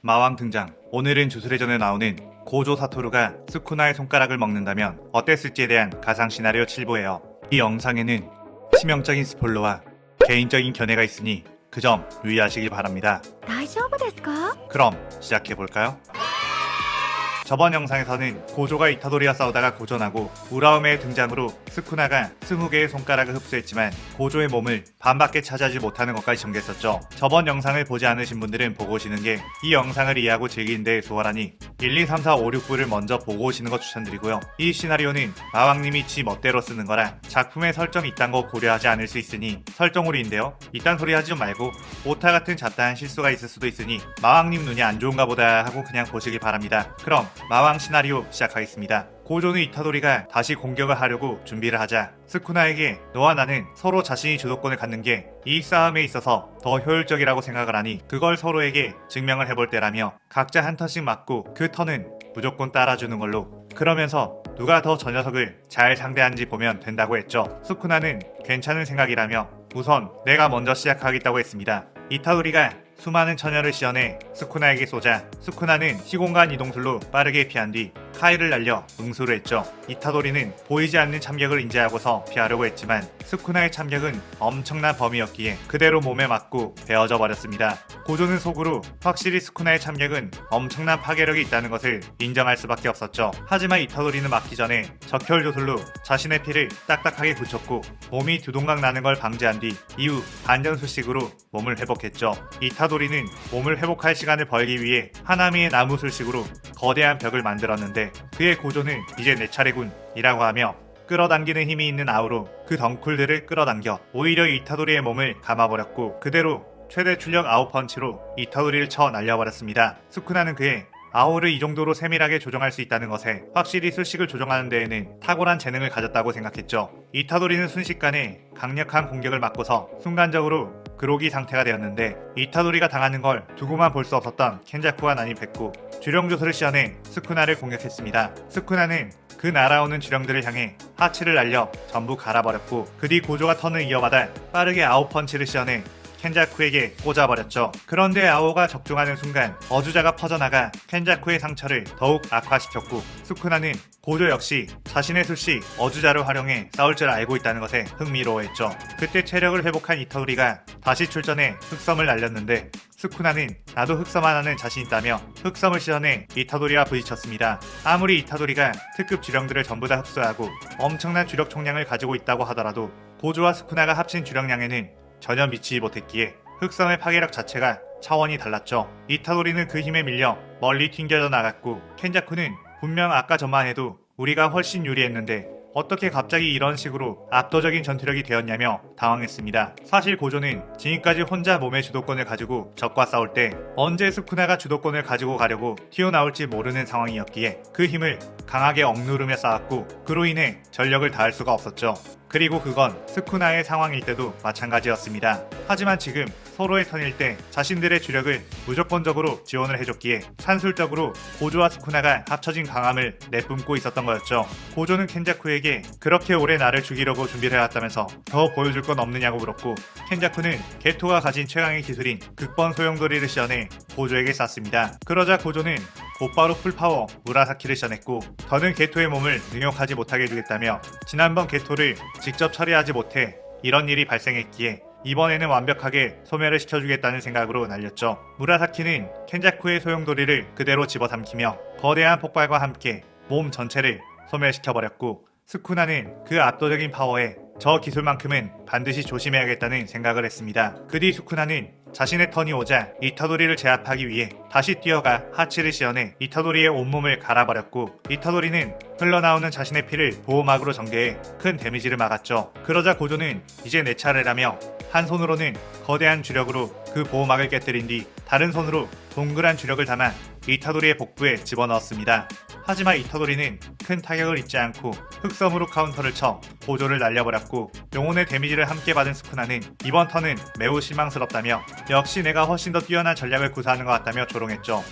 마왕 등장. 오늘은 주술회전에 나오는 고조 사토루가 스쿠나의 손가락을 먹는다면 어땠을지에 대한 가상 시나리오 7부예요. 이 영상에는 치명적인 스포일러와 개인적인 견해가 있으니 그 점 유의하시길 바랍니다. 大丈夫ですか? 그럼 시작해볼까요? 저번 영상에서는 고조가 이타도리와 싸우다가 고전하고 우라우메의 등장으로 스쿠나가 20개의 손가락을 흡수했지만 고조의 몸을 반밖에 차지하지 못하는 것까지 전개했었죠. 저번 영상을 보지 않으신 분들은 보고 오시는 게 이 영상을 이해하고 즐기는 데 수월하니 1, 2, 3, 4, 5, 6부를 먼저 보고 오시는 거 추천드리고요. 이 시나리오는 마왕님이 지 멋대로 쓰는 거라 작품의 설정이 이딴 거 고려하지 않을 수 있으니 설정오리인데요. 이딴 소리 하지 좀 말고 오타 같은 잡다한 실수가 있을 수도 있으니 마왕님 눈이 안 좋은가 보다 하고 그냥 보시길 바랍니다. 그럼 마왕 시나리오 시작하겠습니다. 고조는 이타도리가 다시 공격을 하려고 준비를 하자 스쿠나에게 너와 나는 서로 자신이 주도권을 갖는 게 이 싸움에 있어서 더 효율적이라고 생각을 하니 그걸 서로에게 증명을 해볼 때라며 각자 한 턴씩 맞고 그 턴은 무조건 따라주는 걸로, 그러면서 누가 더 저 녀석을 잘 상대하는지 보면 된다고 했죠. 스쿠나는 괜찮은 생각이라며 우선 내가 먼저 시작하겠다고 했습니다. 이타도리가 수많은 처녀를 씌어내 스쿠나에게 쏘자 스쿠나는 시공간 이동술로 빠르게 피한 뒤 카이를 날려 응수를 했죠. 이타도리는 보이지 않는 참격을 인지하고서 피하려고 했지만 스쿠나의 참격은 엄청난 범위였기에 그대로 몸에 맞고 베어져 버렸습니다. 고조는 속으로 확실히 스쿠나의 참격은 엄청난 파괴력이 있다는 것을 인정할 수밖에 없었죠. 하지만 이타도리는 맞기 전에 적혈조술로 자신의 피를 딱딱하게 붙였고 몸이 두동강 나는 걸 방지한 뒤 이후 반전술식으로 몸을 회복했죠. 이타도리는 몸을 회복할 시간을 벌기 위해 하나미의 나무술식으로 거대한 벽을 만들었는데 그의 고조는 이제 내 차례군 이라고 하며 끌어당기는 힘이 있는 아우로 그 덩쿨들을 끌어당겨 오히려 이타도리의 몸을 감아버렸고 그대로 최대 출력 아웃펀치로 이타도리를 쳐 날려버렸습니다. 스쿠나는 그의 아오를 이 정도로 세밀하게 조정할 수 있다는 것에 확실히 술식을 조정하는 데에는 탁월한 재능을 가졌다고 생각했죠. 이타도리는 순식간에 강력한 공격을 맞고서 순간적으로 그로기 상태가 되었는데 이타도리가 당하는 걸 두고만 볼 수 없었던 켄자쿠가 난입했고 주령조술을 시연해 스쿠나를 공격했습니다. 스쿠나는 그 날아오는 주령들을 향해 하치를 날려 전부 갈아버렸고 그 뒤 고조가 턴을 이어받아 빠르게 아웃펀치를 시연해 켄자쿠에게 꽂아버렸죠. 그런데 아오가 적중하는 순간 어주자가 퍼져나가 켄자쿠의 상처를 더욱 악화시켰고 스쿠나는 고조 역시 자신의 술식 어주자를 활용해 싸울 줄 알고 있다는 것에 흥미로워했죠. 그때 체력을 회복한 이타도리가 다시 출전해 흑섬을 날렸는데 스쿠나는 나도 흑섬 하나는 자신 있다며 흑섬을 시전해 이타도리와 부딪혔습니다. 아무리 이타도리가 특급 주령들을 전부 다 흡수하고 엄청난 주력 총량을 가지고 있다고 하더라도 고조와 스쿠나가 합친 주력량에는 전혀 미치지 못했기에 흑섬의 파괴력 자체가 차원이 달랐죠. 이타도리는 그 힘에 밀려 멀리 튕겨져 나갔고 켄자쿠는 분명 아까 전만 해도 우리가 훨씬 유리했는데 어떻게 갑자기 이런 식으로 압도적인 전투력이 되었냐며 당황했습니다. 사실 고조는 지금까지 혼자 몸의 주도권을 가지고 적과 싸울 때 언제 스쿠나가 주도권을 가지고 가려고 튀어나올지 모르는 상황이었기에 그 힘을 강하게 억누르며 쌓았고 그로 인해 전력을 다할 수가 없었죠. 그리고 그건 스쿠나의 상황일 때도 마찬가지였습니다. 하지만 지금 서로의 턴일 때 자신들의 주력을 무조건적으로 지원을 해줬기에 산술적으로 고조와 스쿠나가 합쳐진 강함을 내뿜고 있었던 거였죠. 고조는 켄자쿠에게 그렇게 오래 나를 죽이려고 준비를 해왔다면서 더 보여줄 건 없느냐고 물었고 켄자쿠는 게토가 가진 최강의 기술인 극번 소용돌이를 시연해 고조에게 쐈습니다. 그러자 고조는 곧바로 풀파워 무라사키를 시전했고 더는 게토의 몸을 능욕하지 못하게 해주겠다며 지난번 게토를 직접 처리하지 못해 이런 일이 발생했기에 이번에는 완벽하게 소멸을 시켜주겠다는 생각으로 날렸죠. 무라사키는 켄자쿠의 소용돌이를 그대로 집어삼키며 거대한 폭발과 함께 몸 전체를 소멸시켜버렸고 스쿠나는 그 압도적인 파워에 저 기술만큼은 반드시 조심해야겠다는 생각을 했습니다. 그 뒤 스쿠나는 자신의 턴이 오자 이타도리를 제압하기 위해 다시 뛰어가 하치를 시연해 이타도리의 온몸을 갈아버렸고 이타도리는 흘러나오는 자신의 피를 보호막으로 전개해 큰 데미지를 막았죠. 그러자 고조는 이제 내 차례라며 한 손으로는 거대한 주력으로 그 보호막을 깨뜨린 뒤 다른 손으로 동그란 주력을 담아 이타도리의 복부에 집어넣었습니다. 하지만 이타도리는 큰 타격을 입지 않고 흑섬으로 카운터를 쳐 고조를 날려버렸고 영혼의 데미지를 함께 받은 스쿠나는 이번 턴은 매우 실망스럽다며 역시 내가 훨씬 더 뛰어난 전략을 구사하는 것 같다며 조롱했죠.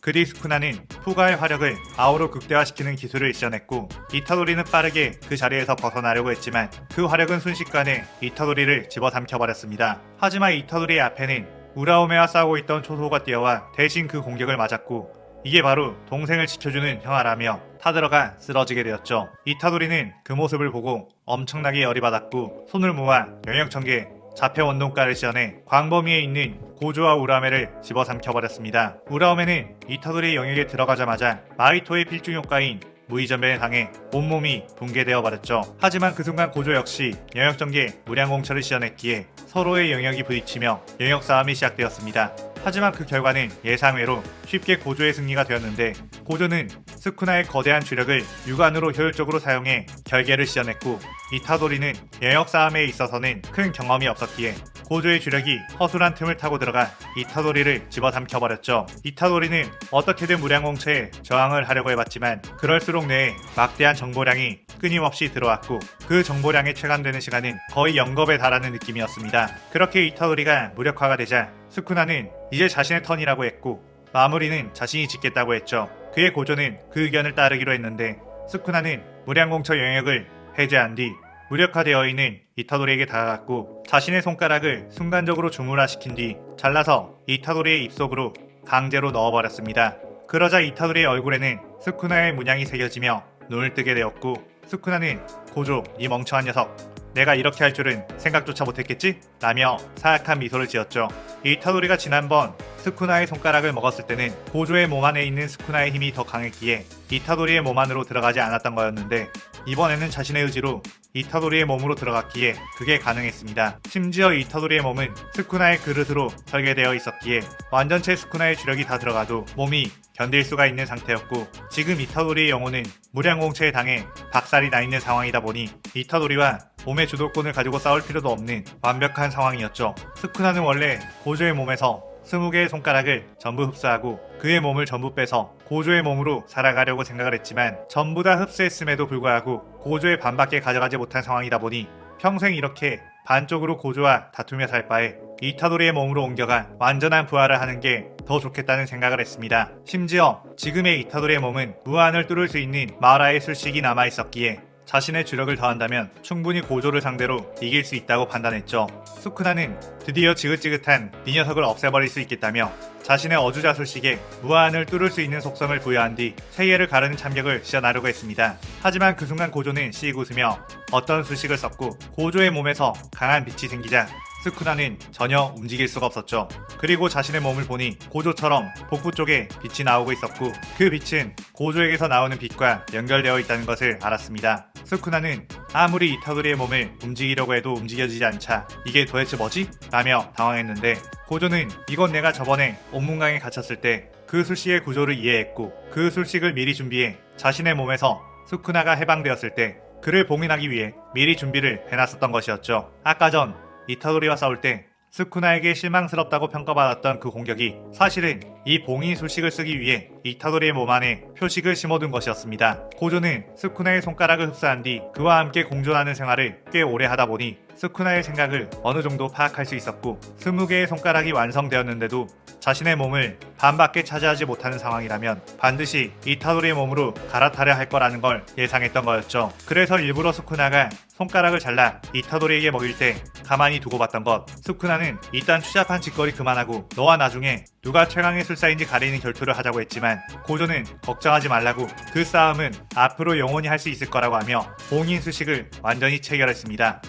그 뒤 스쿠나는 푸가의 화력을 아오로 극대화시키는 기술을 시전했고 이타도리는 빠르게 그 자리에서 벗어나려고 했지만 그 화력은 순식간에 이타도리를 집어삼켜버렸습니다. 하지만 이타도리의 앞에는 우라오메와 싸우고 있던 초소가 뛰어와 대신 그 공격을 맞았고 이게 바로 동생을 지켜주는 형아라며 타들어가 쓰러지게 되었죠. 이타도리는 그 모습을 보고 엄청나게 열이 받았고 손을 모아 영역전개 자폐원동가를 시전해 광범위에 있는 고조와 우라오메를 집어삼켜버렸습니다. 우라오메는 이타도리의 영역에 들어가자마자 마이토의 필중 효과인 무의전변에 당해 온몸이 붕괴되어 버렸죠. 하지만 그 순간 고조 역시 영역전개 무량공처를 시전했기에 서로의 영역이 부딪히며 영역 싸움이 시작되었습니다. 하지만 그 결과는 예상외로 쉽게 고조의 승리가 되었는데 고조는 스쿠나의 거대한 주력을 육안으로 효율적으로 사용해 결계를 시전했고 이타도리는 영역 싸움에 있어서는 큰 경험이 없었기에 고조의 주력이 허술한 틈을 타고 들어가 이타도리를 집어삼켜버렸죠. 이타도리는 어떻게든 무량공처에 저항을 하려고 해봤지만 그럴수록 내에 막대한 정보량이 끊임없이 들어왔고 그 정보량에 체감되는 시간은 거의 0겁에 달하는 느낌이었습니다. 그렇게 이타도리가 무력화가 되자 스쿠나는 이제 자신의 턴이라고 했고 마무리는 자신이 짓겠다고 했죠. 그의 고조는 그 의견을 따르기로 했는데 스쿠나는 무량공처 영역을 해제한 뒤 무력화되어 있는 이타도리에게 다가갔고 자신의 손가락을 순간적으로 주물화시킨 뒤 잘라서 이타도리의 입속으로 강제로 넣어버렸습니다. 그러자 이타도리의 얼굴에는 스쿠나의 문양이 새겨지며 눈을 뜨게 되었고 스쿠나는 고조, 이 멍청한 녀석, 내가 이렇게 할 줄은 생각조차 못했겠지? 라며 사악한 미소를 지었죠. 이타도리가 지난번 스쿠나의 손가락을 먹었을 때는 고조의 몸 안에 있는 스쿠나의 힘이 더 강했기에 이타도리의 몸 안으로 들어가지 않았던 거였는데 이번에는 자신의 의지로 이타도리의 몸으로 들어갔기에 그게 가능했습니다. 심지어 이타도리의 몸은 스쿠나의 그릇으로 설계되어 있었기에 완전체 스쿠나의 주력이 다 들어가도 몸이 견딜 수가 있는 상태였고 지금 이타도리의 영혼은 무량공처에 당해 박살이 나 있는 상황이다 보니 이타도리와 몸의 주도권을 가지고 싸울 필요도 없는 완벽한 상황이었죠. 스쿠나는 원래 고조의 몸에서 20개의 손가락을 전부 흡수하고 그의 몸을 전부 빼서 고조의 몸으로 살아가려고 생각을 했지만 전부 다 흡수했음에도 불구하고 고조의 반밖에 가져가지 못한 상황이다 보니 평생 이렇게 반쪽으로 고조와 다투며 살 바에 이타도리의 몸으로 옮겨가 완전한 부활을 하는 게 더 좋겠다는 생각을 했습니다. 심지어 지금의 이타도리의 몸은 무한을 뚫을 수 있는 마라의 술식이 남아있었기에 자신의 주력을 더한다면 충분히 고조를 상대로 이길 수 있다고 판단했죠. 스쿠나는 드디어 지긋지긋한 이 녀석을 없애버릴 수 있겠다며 자신의 어주자술식에 무한을 뚫을 수 있는 속성을 부여한 뒤 세계를 가르는 참격을 시전하려고 했습니다. 하지만 그 순간 고조는 씩 웃으며 어떤 술식을 썼고 고조의 몸에서 강한 빛이 생기자 스쿠나는 전혀 움직일 수가 없었죠. 그리고 자신의 몸을 보니 고조처럼 복부 쪽에 빛이 나오고 있었고 그 빛은 고조에게서 나오는 빛과 연결되어 있다는 것을 알았습니다. 스쿠나는 아무리 이타도리의 몸을 움직이려고 해도 움직여지지 않자 이게 도대체 뭐지? 라며 당황했는데 고조는 이건 내가 저번에 옥문강에 갇혔을 때 그 술식의 구조를 이해했고 그 술식을 미리 준비해 자신의 몸에서 스쿠나가 해방되었을 때 그를 봉인하기 위해 미리 준비를 해놨었던 것이었죠. 아까 전 이타도리와 싸울 때 스쿠나에게 실망스럽다고 평가받았던 그 공격이 사실은 이 봉인 술식을 쓰기 위해 이타도리의 몸 안에 표식을 심어둔 것이었습니다. 고조는 스쿠나의 손가락을 흡수한 뒤 그와 함께 공존하는 생활을 꽤 오래 하다 보니 스쿠나의 생각을 어느 정도 파악할 수 있었고 20개의 손가락이 완성되었는데도 자신의 몸을 반밖에 차지하지 못하는 상황이라면 반드시 이타도리의 몸으로 갈아타려 할 거라는 걸 예상했던 거였죠. 그래서 일부러 스쿠나가 손가락을 잘라 이타도리에게 먹일 때 가만히 두고 봤던 것. 스쿠나는 일단 추잡한 짓거리 그만하고 너와 나중에 누가 최강의 술사인지 가리는 결투를 하자고 했지만 고조는 걱정하지 말라고 그 싸움은 앞으로 영원히 할 수 있을 거라고 하며 봉인 수식을 완전히 체결했습니다.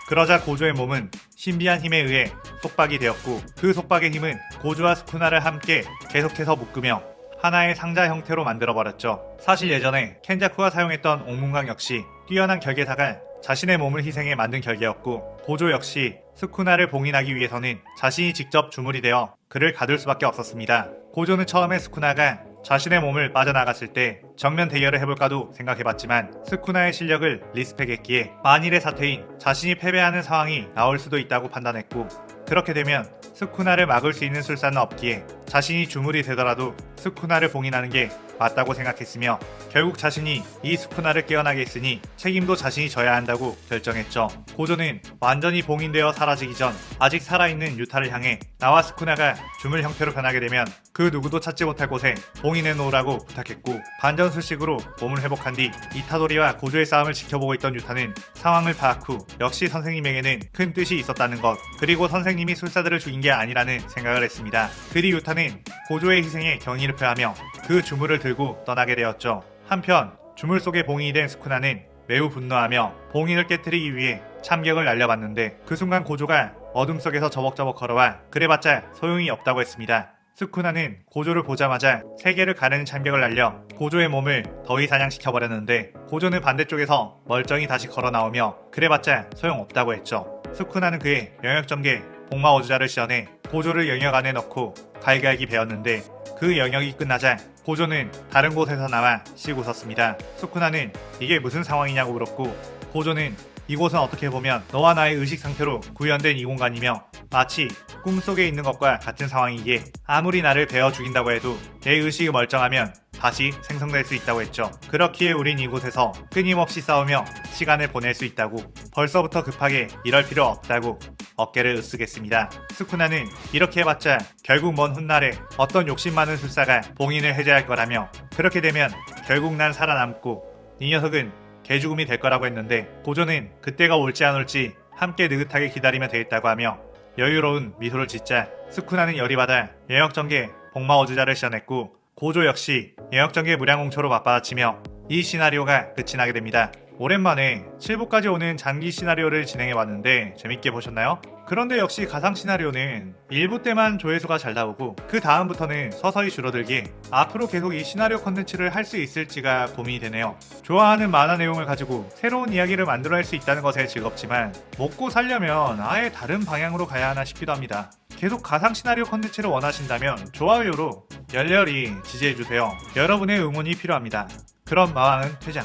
그러자 고조의 몸은 신비한 힘에 의해 속박이 되었고 그 속박의 힘은 고조와 스쿠나를 함께 계속해서 묶으며 하나의 상자 형태로 만들어버렸죠. 사실 예전에 켄자쿠가 사용했던 옥문강 역시 뛰어난 결계사가 자신의 몸을 희생해 만든 결계였고 고조 역시 스쿠나를 봉인하기 위해서는 자신이 직접 주물이 되어 그를 가둘 수밖에 없었습니다. 고조는 처음에 스쿠나가 자신의 몸을 빠져나갔을 때 정면 대결을 해볼까도 생각해봤지만 스쿠나의 실력을 리스펙했기에 만일의 사태인 자신이 패배하는 상황이 나올 수도 있다고 판단했고 그렇게 되면 스쿠나를 막을 수 있는 술사는 없기에 자신이 주물이 되더라도 스쿠나를 봉인하는 게 맞다고 생각했으며 결국 자신이 이 스쿠나를 깨어나게 했으니 책임도 자신이 져야 한다고 결정했죠. 고조는 완전히 봉인되어 사라지기 전 아직 살아있는 유타를 향해 나와 스쿠나가 주물 형태로 변하게 되면 그 누구도 찾지 못할 곳에 봉인해 놓으라고 부탁했고, 반전술식으로 몸을 회복한 뒤 이타도리와 고조의 싸움을 지켜보고 있던 유타는 상황을 파악 후 역시 선생님에게는 큰 뜻이 있었다는 것, 그리고 선생님이 술사들을 죽인 게 아니라는 생각을 했습니다. 그리 유타는 고조의 희생에 경의를 표하며 그 주물을 들고 떠나게 되었죠. 한편 주물 속에 봉인이 된 스쿠나는 매우 분노하며 봉인을 깨뜨리기 위해 참격을 날려봤는데, 그 순간 고조가 어둠 속에서 저벅저벅 걸어와 그래봤자 소용이 없다고 했습니다. 스쿠나는 고조를 보자마자 세계를 가르는 참격을 날려 고조의 몸을 더위 사냥시켜버렸는데, 고조는 반대쪽에서 멀쩡히 다시 걸어 나오며 그래봤자 소용없다고 했죠. 스쿠나는 그의 영역전개 복마 어주자를 시연해 고조를 영역 안에 넣고 갈갈기 베었는데, 그 영역이 끝나자 고조는 다른 곳에서 나와 씩 웃었습니다. 스쿠나는 이게 무슨 상황이냐고 물었고, 고조는 이곳은 어떻게 보면 너와 나의 의식 상태로 구현된 이 공간이며 마치 꿈속에 있는 것과 같은 상황이기에 아무리 나를 베어 죽인다고 해도 내 의식이 멀쩡하면 다시 생성될 수 있다고 했죠. 그렇기에 우린 이곳에서 끊임없이 싸우며 시간을 보낼 수 있다고, 벌써부터 급하게 이럴 필요 없다고 어깨를 으쓱했습니다. 스쿠나는 이렇게 해봤자 결국 먼 훗날에 어떤 욕심 많은 술사가 봉인을 해제할 거라며, 그렇게 되면 결국 난 살아남고 이 녀석은 개죽음이 될 거라고 했는데, 고조는 그때가 올지 안 올지 함께 느긋하게 기다리면 되겠다고 하며 여유로운 미소를 짓자 스쿠나는 열이 받아 영역전개 복마 어주자를 시연했고, 고조 역시 영역전개 무량공초로 맞받아치며 이 시나리오가 끝이 나게 됩니다. 오랜만에 7부까지 오는 장기 시나리오를 진행해봤는데 재밌게 보셨나요? 그런데 역시 가상 시나리오는 1부 때만 조회수가 잘 나오고 그 다음부터는 서서히 줄어들기에 앞으로 계속 이 시나리오 컨텐츠를 할 수 있을지가 고민이 되네요. 좋아하는 만화 내용을 가지고 새로운 이야기를 만들어낼 수 있다는 것에 즐겁지만 먹고 살려면 아예 다른 방향으로 가야 하나 싶기도 합니다. 계속 가상 시나리오 컨텐츠를 원하신다면 좋아요로 열렬히 지지해주세요. 여러분의 응원이 필요합니다. 그럼 마왕은 퇴장.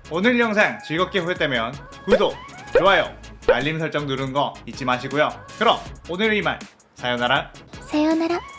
오늘 영상 즐겁게 보셨다면 구독, 좋아요, 알림 설정 누르는 거 잊지 마시고요. 그럼 오늘 이만 사요나라.さようなら。